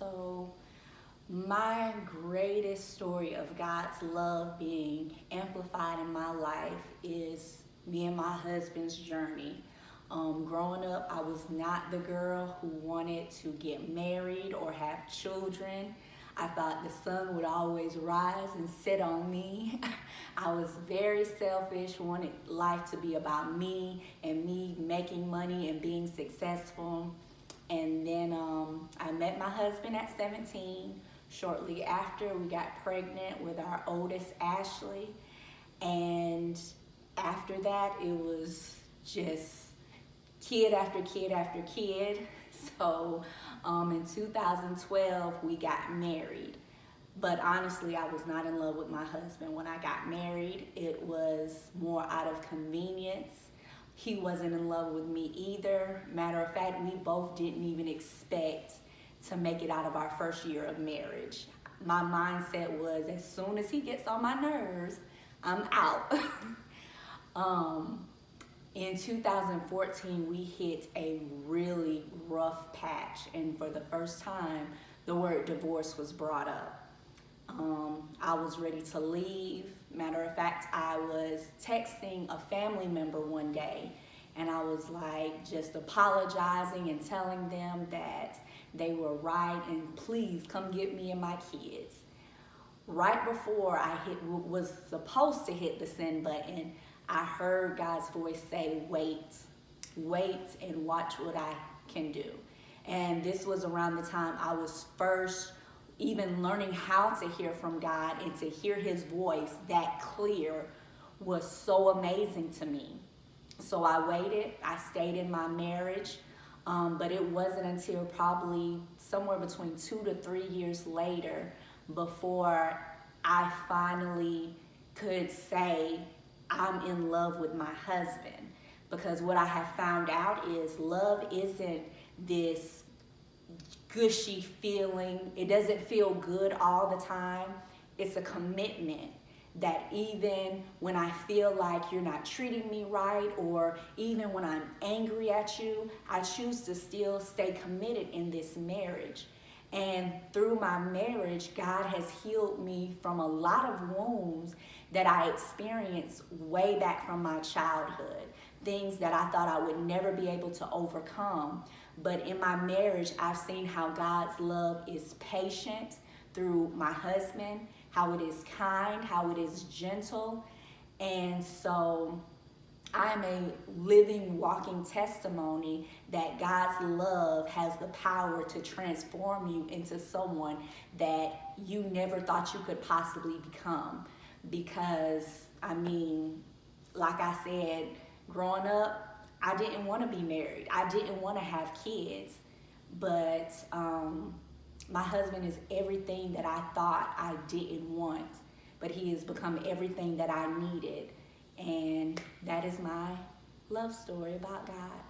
So, my greatest story of God's love being amplified in my life is me and my husband's journey. Growing up, I was not the girl who wanted to get married or have children. I thought the sun would always rise and set on me. I was very selfish, wanted life to be about me and me making money and being successful. And then I met my husband at 17. Shortly after, we got pregnant with our oldest, Ashley. And after that, it was just kid after kid after kid. So in 2012, we got married. But honestly, I was not in love with my husband when I got married. It was more out of convenience. He wasn't in love with me either. Matter of fact, we both didn't even expect to make it out of our first year of marriage. My mindset was, as soon as he gets on my nerves, I'm out. In 2014, we hit a really rough patch, and for the first time, the word divorce was brought up. I was ready to leave. Matter of fact, I was texting a family member one day, and I was like just apologizing and telling them that they were right and please come get me and my kids. Right before was supposed to hit the send button, I heard God's voice say, wait and watch what I can do. And this was around the time I was first even learning how to hear from God, and to hear his voice that clear was so amazing to me. So I waited, I stayed in my marriage, but it wasn't until probably somewhere between 2 to 3 years later before I finally could say I'm in love with my husband. Because what I have found out is love isn't this gushy feeling. It doesn't feel good all the time. It's a commitment that even when I feel like you're not treating me right, or even when I'm angry at you, I choose to still stay committed in this marriage. And through my marriage, God has healed me from a lot of wounds that I experienced way back from my childhood. Things that I thought I would never be able to overcome. But in my marriage, I've seen how God's love is patient through my husband, how it is kind, how it is gentle. And so I'm a living, walking testimony that God's love has the power to transform you into someone that you never thought you could possibly become. Because, like I said, growing up, I didn't want to be married. I didn't want to have kids. But my husband is everything that I thought I didn't want. But he has become everything that I needed. And that is my love story about God.